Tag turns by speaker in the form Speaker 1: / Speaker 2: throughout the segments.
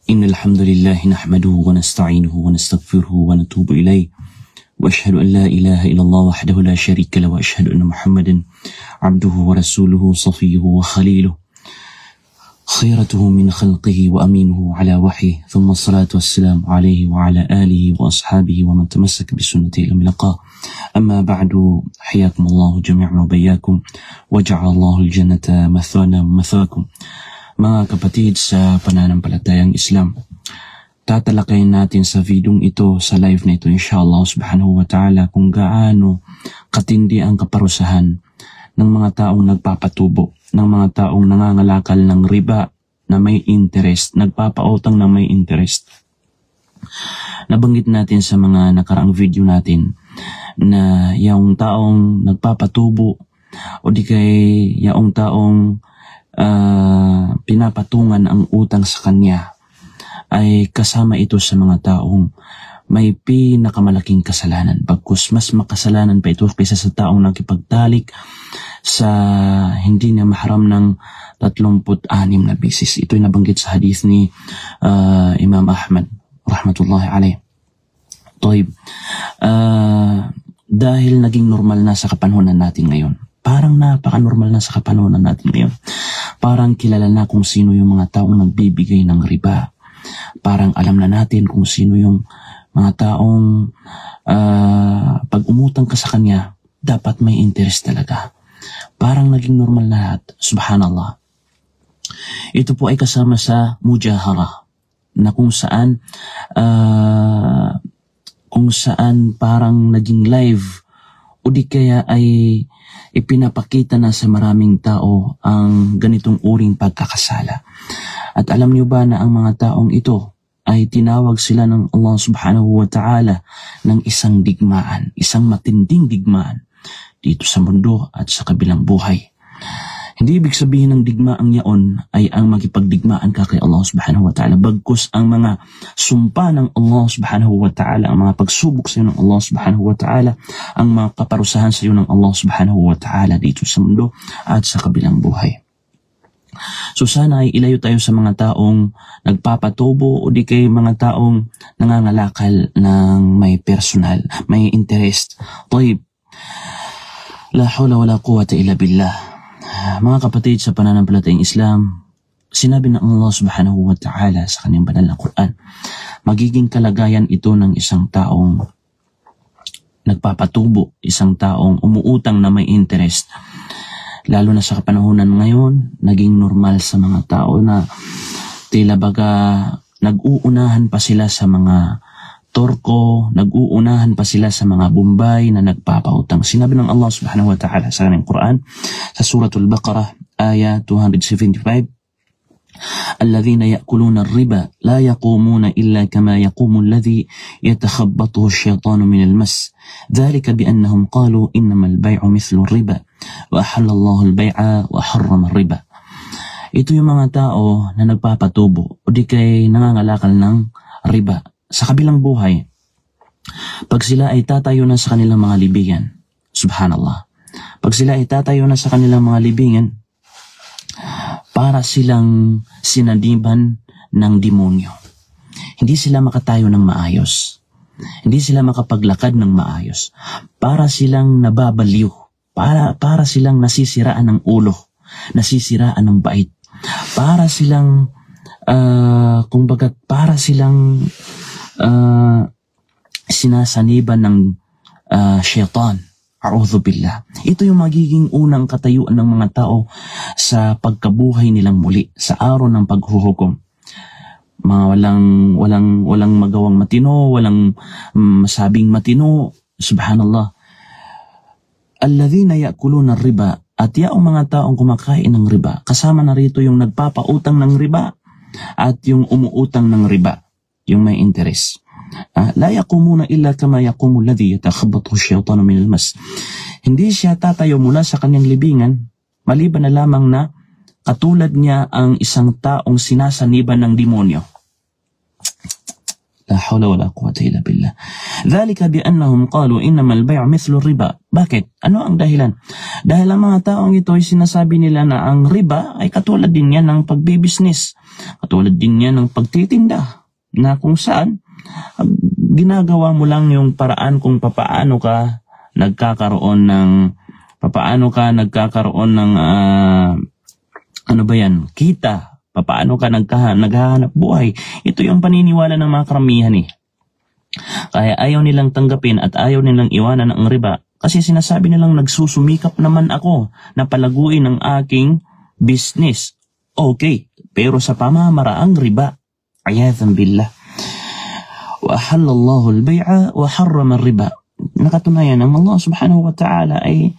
Speaker 1: إن الحمد لله نحمده ونستعينه ونستغفره ونتوب إليه وأشهد أن لا إله إلا الله وحده لا شريك له وأشهد أن محمدا عبده ورسوله صفيه وخليله خيرته من خلقه وأمينه على وحيه ثم الصلاة والسلام عليه وعلى آله وأصحابه ومن تمسك بسنته إلى اللقاء. أما بعد، حياكم الله جميعا وبياكم وجعل الله الجنة مثوانا ومثواكم. Mga kapatid sa pananampalatayang Islam, tatalakayin natin sa videong ito, sa live na ito inshallah subhanahu wa ta'ala, kung gaano katindi ang kaparusahan ng mga taong nagpapatubo, ng mga taong nangangalakal ng riba na may interest, nagpapautang na may interest. Nabanggit natin sa mga nakaraang video natin na yung taong nagpapatubo o di kay yung taong pinapatungan ang utang sa kanya ay kasama ito sa mga taong may pinakamalaking kasalanan. Bagkus mas makasalanan pa ito kaysa sa taong nakipagtalik sa hindi niya maharam ng 36 na bisis. Ito'y nabanggit sa hadith ni Imam Ahmad rahmatullahi alayh. Dahil naging normal na sa kapanahonan natin ngayon, parang napaka-normal na sa kapanahonan natin ngayon, parang kilala na kung sino yung mga taong nagbibigay ng riba. Parang alam na natin kung sino yung mga taong pag umutang ka sa kanya, dapat may interest talaga. Parang naging normal na lahat. Subhanallah. Ito po ay kasama sa mujahara, na kung saan parang naging live o di kaya ay ipinapakita na sa maraming tao ang ganitong uring pagkakasala. At alam niyo ba na ang mga taong ito ay tinawag sila ng Allah subhanahu wa ta'ala ng isang digmaan, isang matinding digmaan dito sa mundo at sa kabilang buhay. Hindi ibig sabihin ng digmaang yaon ay ang makipagdigmaan ka kay Allah subhanahu wa ta'ala. Bagkus ang mga sumpa ng Allah subhanahu wa ta'ala, ang mga pagsubok sa iyo ng Allah subhanahu wa ta'ala, ang mga kaparusahan sa iyo ng Allah subhanahu wa ta'ala dito sa mundo at sa kabilang buhay. So sana ay ilayo tayo sa mga taong nagpapatubo o di kay mga taong nangangalakal ng may personal, may interest. La hawla wala quwwata illa billah. Mga kapatid sa pananampalatayang Islam, sinabi ng Allah subhanahu wa ta'ala sa kanyang banal na Quran, magiging kalagayan ito ng isang taong nagpapatubo, isang taong umuutang na may interest. Lalo na sa kapanahunan ngayon, naging normal sa mga tao na tila baga nag-uunahan pa sila sa mga torko, nag-uunahan pa sila sa mga Bombay na nagpapautang. Sinabi ng Allah subhanahu wa ta'ala sa kanyang Quran, sa Suratul Baqarah, aya 275, الذين يأكلون الربا لا يقومون إلا كما يقوم الذي يتخبطه الشيطان من المس ذلك بأنهم قالوا إنما البيع مثل الربا وأحل الله البيع وحرم الربا. Ito yung mga tao na nagpapatubo o di kay nangangalakal ng riba sa kabilang buhay. Pag sila ay tatayo na sa kanilang mga libingan, subhanallah, pag sila ay tatayo na sa kanilang mga libingan, para silang sinadiban ng demonyo. Hindi sila makatayo ng maayos. Hindi sila makapaglakad ng maayos. Para silang nababaliw. Para silang nasisiraan ng ulo. Nasisiraan ng bait. Para silang, para silang sinasaniban ng syaitan. A'udhu billah. Ito yung magiging unang katayuan ng mga tao sa pagkabuhay nilang muli sa araw ng paghuhukom. Mga walang magawang matino, walang masabing matino. Subhanallah. Alladhina ya'kuluna riba, at yaong mga taong kumakain ng riba, kasama na rito yung nagpapautang ng riba at yung umuutang ng riba, yung may interest. La yaqumuna illa kama yaqumu alladhi yatakhabbathu ash-shaytanu min al-mas. Hindi siya tatayo mula sa kanyang libingan maliban na lamang na katulad niya ang isang taong sinasaniban ng demonyo. La hawla wala quwwata illa billah. Dhalika biannahum qalu innama al-bay' mithlu riba. Bakit? Ano ang dahilan? Dahil ang mga taong ito ay sinasabi nila na ang riba ay katulad din yan ng pagbibusiness. Katulad din yan ng pagtitinda. Na kung saan, ginagawa mo lang yung paraan kung papaano ka nagkakaroon ng ano ba yan? Kita. Paano ka naghahanap buhay? Ito yung paniniwala ng mga karamihan eh. Kaya ayaw nilang tanggapin at ayaw nilang iwanan ang riba kasi sinasabi nilang nagsusumikap naman ako na palaguin ang aking business. Okay, pero sa pamamaraang riba. Ayadhan billah. Wa ahallallahu al-bay'a wa harrama ar-riba. Nakatunayan ang Allah subhanahu wa ta'ala ay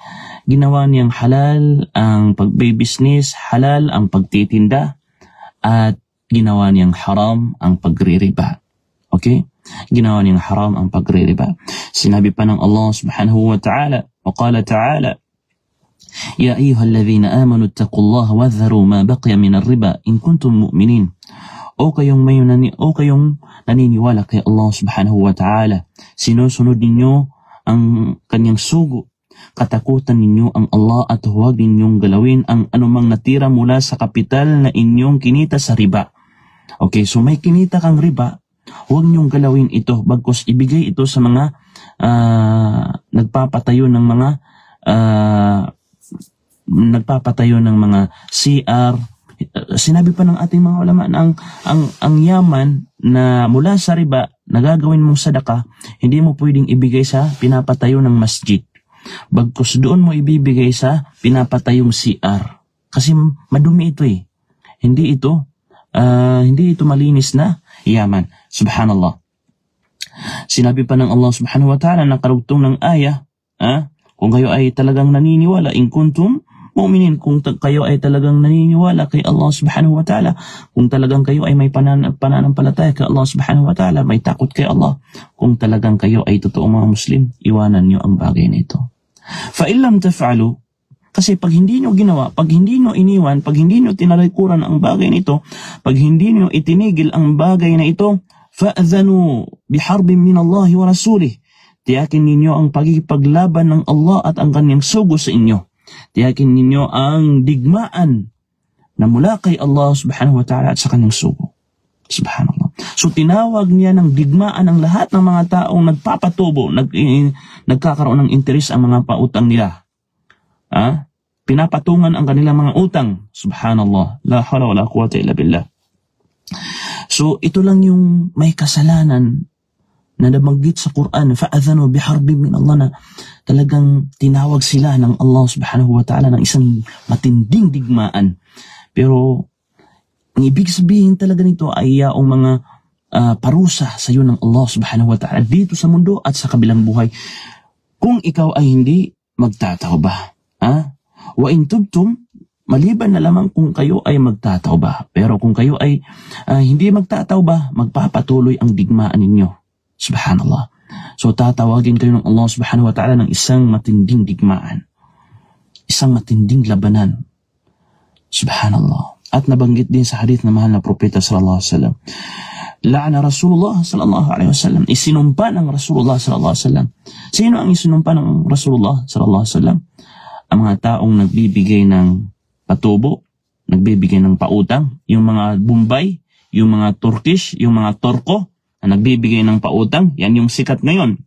Speaker 1: ginawa niyang halal ang pagbibusiness, halal ang pagtitinda, at ginawa niyang haram ang pagririba. Okay? Ginawa niyang haram ang pagririba. Sinabi pa ng Allah subhanahu wa ta'ala, wa qala ta'ala, Ya ayyuhalladhina amanu ittaqullaha wadharu ma baqiya min ar-riba in kuntum mu'minin. O kayong naniniwala kay Allah subhanahu wa ta'ala, sinusunod ninyo ang kanyang sugo. Katakutan ninyo ang Allah at huwag ninyong galawin ang anumang natira mula sa kapital na inyong kinita sa riba. Okay, so may kinita kang riba, huwag ninyong galawin ito, bagkus ibigay ito sa mga nagpapatayo ng mga CR. Sinabi pa ng ating mga ulama na ang yaman na mula sa riba na gagawin mong sadaka, hindi mo pwedeng ibigay sa pinapatayo ng masjid. Bagkus doon mo ibibigay sa pinapatayong CR. Kasi madumi ito eh. Hindi ito malinis na yaman. Subhanallah. Sinabi pa ng Allah subhanahu wa ta'ala na karugtong ng ayah, kung kayo ay talagang naniniwala, in kuntum mu'minin, kung kayo ay talagang naniniwala kay Allah subhanahu wa ta'ala, kung talagang kayo ay may pananampalataya kay Allah subhanahu wa ta'ala, may takot kay Allah, kung talagang kayo ay totoong mga Muslim, iwanan nyo ang bagay na ito. فَإِنْ لَمْ تَفْعَلُوا, kasi pag hindi nyo ginawa, pag hindi nyo iniwan, pag hindi nyo tinalikuran ang bagay na ito, pag hindi nyo itinigil ang bagay na ito, فَأَذَنُوا بِحَرْبٍ مِّنَ اللَّهِ وَرَسُولِهِ, tiyakin ninyo ang pagkikipaglaban ng Allah at ang kanyang sugo sa inyo. Tiyakin ninyo ang digmaan na mula kay Allah subhanahu wa ta'ala at sa kanyang sugo. Subhanallah. So tinawag niya ng digmaan ang lahat ng mga taong nagpapatubo, nagkakaroon ng interes ang mga pautang nila. Pinapatungan ang kanilang mga utang. Subhanallah. La hawla wala quwwata illa billah. So ito lang yung may kasalanan na nabanggit sa Quran, fa'adhanu biharbin min Allah, na talagang tinawag sila ng Allah subhanahu wa ta'ala ng isang matinding digmaan. Pero ang ibig sabihin talaga nito ay yaong mga parusa sa iyo ng Allah subhanahu wa ta'ala dito sa mundo at sa kabilang buhay. Kung ikaw ay hindi magtatawbah. Wa in tubtum, maliban na lamang kung kayo ay magtatawbah. Pero kung kayo ay hindi magtatawbah, magpapatuloy ang digmaan ninyo. Subhanallah. So tatawagin kayo ng Allah subhanahu wa ta'ala ng isang matinding digmaan. Isang matinding labanan. Subhanallah. At nabanggit din sa hadith na mahal na propeta sallallahu alaihi wasallam. La'ana Rasulullah sallallahu alaihi wasallam. Isinumpa ng Rasulullah sallallahu alaihi wasallam. Sino ang isinumpa ng Rasulullah sallallahu alaihi wasallam? Ang mga taong nagbibigay ng patubo, nagbibigay ng pautang, yung mga Bombay, yung mga Turkish, yung mga Torko, na nagbibigay ng pautang, yan yung sikat ngayon.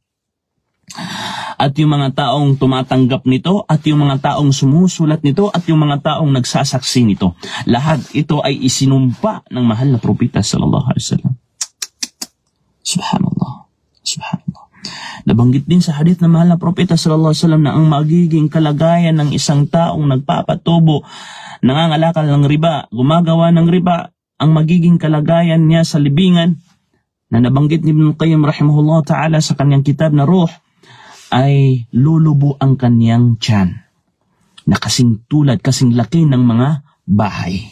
Speaker 1: At yung mga taong tumatanggap nito, at yung mga taong sumusulat nito, at yung mga taong nagsasaksi nito. Lahat ito ay isinumpa ng mahal na propeta sallallahu alaihi wasallam. Subhanallah. Subhanallah. Nabanggit din sa hadith na mahal na propeta sallallahu alaihi wasallam na ang magiging kalagayan ng isang taong nagpapatubo, nangangalakal ng riba, gumagawa ng riba, ang magiging kalagayan niya sa libingan, na nabanggit ni Ibn Qayyim rahimahullah ta'ala sa kanyang kitab na Ruh, ay lulubo ang kanyang tiyan na kasing tulad, kasing laki ng mga bahay.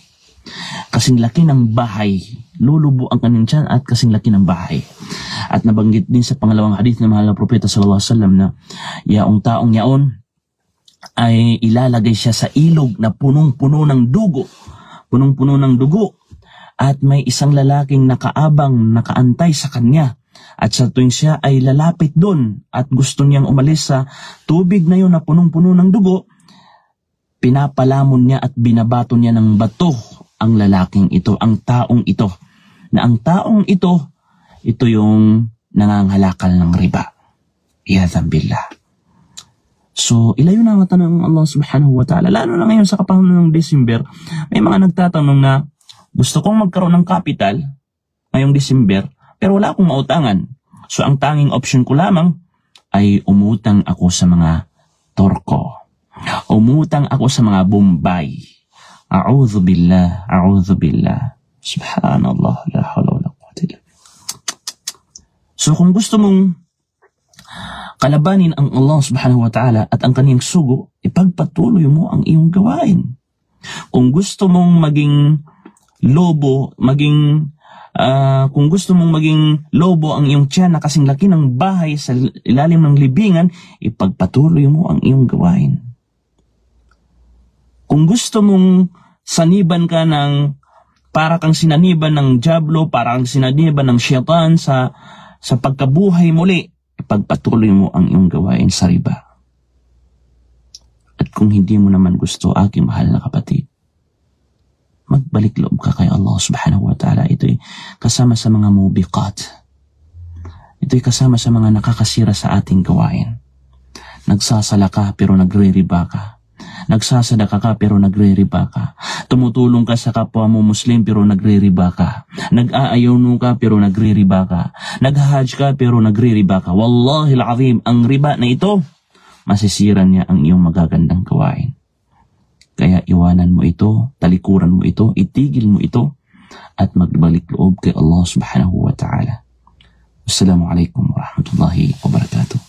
Speaker 1: Kasing laki ng bahay, lulubo ang kanyang tiyan at kasing laki ng bahay. At nabanggit din sa pangalawang hadith ng mahal na propeta sallallahu alaihi wasallam na yaong taong yaon ay ilalagay siya sa ilog na punong-puno ng dugo. Punong-puno ng dugo. At may isang lalaking nakaabang, nakaantay sa kanya At sa tuwing siya ay lalapit doon at gusto niyang umalis sa tubig na yun na punong-puno ng dugo, pinapalamon niya at binabato niya ng bato ang lalaking ito, ang taong ito. Na ang taong ito yung nangangalakal ng riba. Iyadhan billah. So, ilayo na mata ng Allah subhanahu wa ta'ala. Lalo na ngayon sa kapahon ng December, may mga nagtatanong na gusto kong magkaroon ng capital ngayong December, pero wala akong mautangan. So, ang tanging option ko lamang ay umutang ako sa mga Torko. Umutang ako sa mga Bombay. A'udhu billah, a'udhu billah. Subhanallah, la hawla wala quwwata illa billah. So, kung gusto mong kalabanin ang Allah subhanahu wa ta'ala at ang kaniyang sugo, ipagpatuloy mo ang iyong gawain. Kung gusto mong maging lobo, kung gusto mong maging lobo ang iyong tiyan na kasing laki ng bahay sa ilalim ng libingan, ipagpatuloy mo ang iyong gawain. Kung gusto mong saniban ka ng, para kang sinaniban ng diablo, para kang sinaniban ng syaitan sa pagkabuhay muli, ipagpatuloy mo ang iyong gawain sa riba. At kung hindi mo naman gusto, aking mahal na kapatid, magbalik loob ka kay Allah subhanahu wa ta'ala. Ito'y kasama sa mga mubiqat. Ito'y kasama sa mga nakakasira sa ating gawain. Nagsasala ka pero nagre-riba ka. Nagsasadaka ka pero nagre-riba ka. Tumutulong ka sa kapwa mo Muslim pero nagre-riba ka. Nag-aayuno ka pero nagre-riba ka. Nag-hajj ka pero nagre-riba ka. Wallahi al-azim, ang riba na ito, masisira niya ang iyong magagandang gawain. Kaya iwanan mo ito, talikuran mo ito, itigil mo ito, at magbalik loob kay Allah subhanahu wa ta'ala. Assalamualaikum warahmatullahi wabarakatuh.